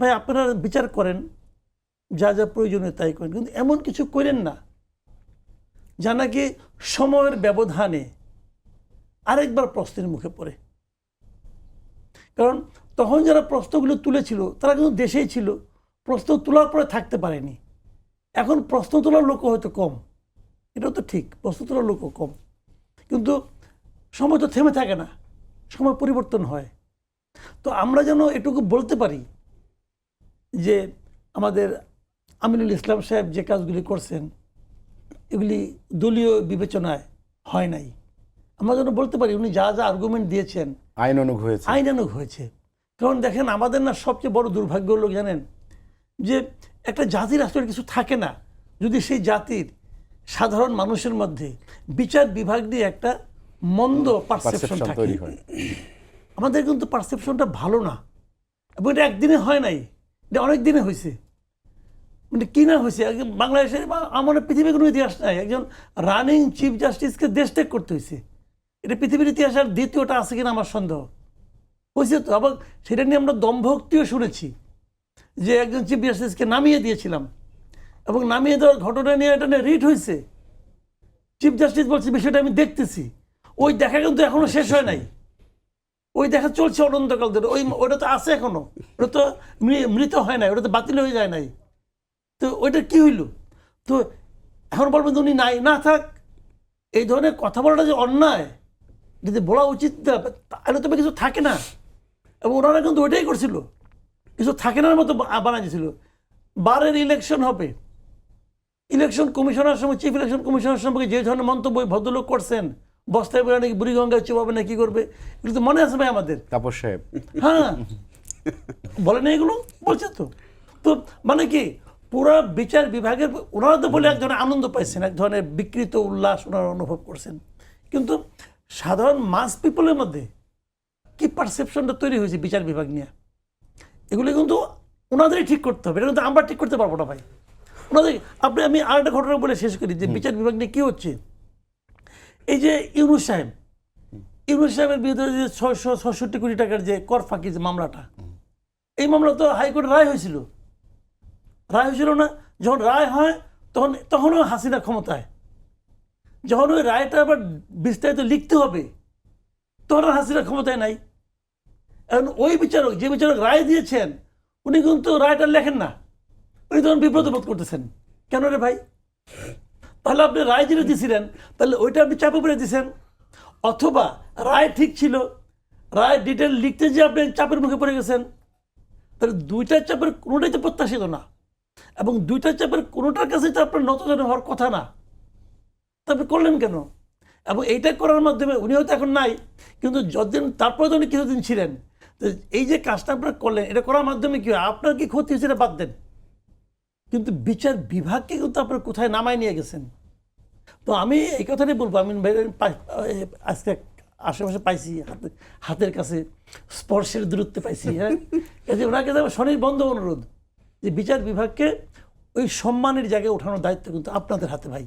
ভাই আপনারা বিচার করেন, যা যা প্রয়োজনীয় তাই করেন, কিন্তু এমন কিছু করেন না যা নাকি সময়ের ব্যবধানে আরেকবার প্রশ্নের মুখে পড়ে। কারণ তখন যারা প্রশ্নগুলো তুলেছিল তারা কিন্তু দেশেই ছিল, প্রশ্ন তোলার পরে থাকতে পারেনি। এখন প্রশ্ন তোলার লোকও হয়তো কম, এটাও তো ঠিক, প্রশ্ন তোলার লোকও কম, কিন্তু সময় তো থেমে থাকে না, সময় পরিবর্তন হয়। তো আমরা যেন এটুকু বলতে পারি যে আমাদের আমিনুল ইসলাম সাহেব যে কাজগুলি করছেন এগুলি দলীয় বিবেচনায় হয় নাই। আমরা যেন বলতে পারি উনি যা যা আর্গুমেন্ট দিয়েছেন আইনানুগ হয়েছে। কারণ দেখেন আমাদের না সবচেয়ে বড় দুর্ভাগ্য লোক জানেন, যে একটা জাতির আসলে কিছু থাকে না যদি সেই জাতির সাধারণ মানুষের মধ্যে বিচার বিভাগ দিয়ে একটা মন্দ পারসেপশন থাকে। আমাদের কিন্তু পারসেপশনটা ভালো না, এবং এটা একদিনে হয় নাই, এটা অনেক দিনে হয়েছে। মানে কি না হয়েছে, বাংলাদেশের বা আমার পৃথিবীর কোনো ইতিহাস নাই একজন রানিং চিফ জাস্টিসকে দেশ ত্যাগ করতে হয়েছে। এটা পৃথিবীর ইতিহাসের দ্বিতীয়টা আছে কিনা আমার সন্দেহ হয়েছে। তো আবার সেটা নিয়ে আমরা দম্ভক্তিও শুনেছি যে একজন চিফ জাস্টিসকে নামিয়ে দিয়েছিলাম, এবং নামিয়ে দেওয়ার ঘটনা নিয়ে এটা নিয়ে রিট হয়েছে। চিফ জাস্টিস বলছে বিষয়টা আমি দেখতেছি, ওই দেখা কিন্তু এখনো শেষ হয় নাই, ওই দেখা চলছে অনন্তকাল ধরে। ওটা তো আছে এখনো, ওটা তো মৃত হয় নাই, ওটা তো বাতিল হয়ে যায় নাই। তো ওইটা কি হইল? তো এখন বলবেন উনি নাই, না থাক, এই ধরনের কথা বলাটা যে অন্যায়, যদি বলা উচিত তাহলে তবে কিছু থাকে না। এবং ওনারা কিন্তু ওইটাই করছিল, কিছু থাকে না মতো বানাই দিয়েছিল। বারের ইলেকশন হবে, ইলেকশন কমিশনার সময় চিফ ইলেকশন কমিশনার সম্পর্কে যে ধরনের মন্তব্য ভদ্রলোক করছেন, বস্তায় বলে নাকি বুড়িগঙ্গায় চুপাবে না কি করবে, এগুলো তো মনে আছে ভাই আমাদের। তাপস সাহেব হ্যাঁ বলে না, এগুলো বলছে তো। তো মানে কি পুরা বিচার বিভাগের ওনারা তো বলে এক ধরনের আনন্দ পাইছেন, এক ধরনের বিকৃত উল্লাস ওনারা অনুভব করছেন, কিন্তু সাধারণ মাস পিপলের মধ্যে কি পারসেপশনটা তৈরি হয়েছে বিচার বিভাগ নিয়ে, এগুলো কিন্তু ওনাদেরই ঠিক করতে হবে। এটা কিন্তু আমরা ঠিক করতে পারবো না ভাই, ওনাদের। আমি আর একটা ঘটনা বলে শেষ করি যে বিচার বিভাগ নিয়ে কি হচ্ছে। এই যে ইউনূস সাহেবের বিরুদ্ধে যে 666 কোটি টাকার যে কর ফাঁকি যে মামলাটা, এই মামলা তো হাইকোর্টে রায় হয়েছিল না? যখন রায় হয় তখনও হাসিনা ক্ষমতায়, যখন ওই রায়টা আবার বিস্তারিত লিখতে হবে তখন আর হাসিনা ক্ষমতায় নাই। এখন ওই বিচারক, যে বিচারক রায় দিয়েছেন, উনি কিন্তু রায়টা লেখেন না, উনি তখন বিব্রত বোধ করতেছেন। কেন রে ভাই? তাহলে আপনি রায় যেটা দিয়েছিলেন তাহলে ওইটা আপনি চাপে পড়ে দিয়েছেন, অথবা রায় ঠিক ছিল, রায় ডিটেল লিখতে যে আপনি চাপের মুখে পড়ে গেছেন। তাহলে দুইটার চাপের কোনোটাই তো প্রত্যাশিত না, এবং দুইটার চাপের কোনোটার কাছে তো আপনার নতজানু হওয়ার কথা না, তবে করলেন কেন? এবং এইটা করার মাধ্যমে উনি হয়তো এখন নাই, কিন্তু যতদিন তারপরে তো উনি কিছুদিন ছিলেন। তো এই যে কাজটা আপনারা করলেন, এটা করার মাধ্যমে কি হয়, আপনার কি ক্ষতি হয়েছে এটা বাদ দেন, কিন্তু বিচার বিভাগকে কিন্তু আপনার কোথায় নামায় নিয়ে গেছেন। তো আমি এই কথাটাই বলবো, আমি আজকে আশেপাশে পাইছি, হাতের কাছে স্পর্শের দূরত্বে পাইছি। হ্যাঁ, ওনাকে স্বনির্বন্ধ অনুরোধ যে বিচার বিভাগকে ওই সম্মানের জায়গায় ওঠানোর দায়িত্ব কিন্তু আপনাদের হাতে ভাই।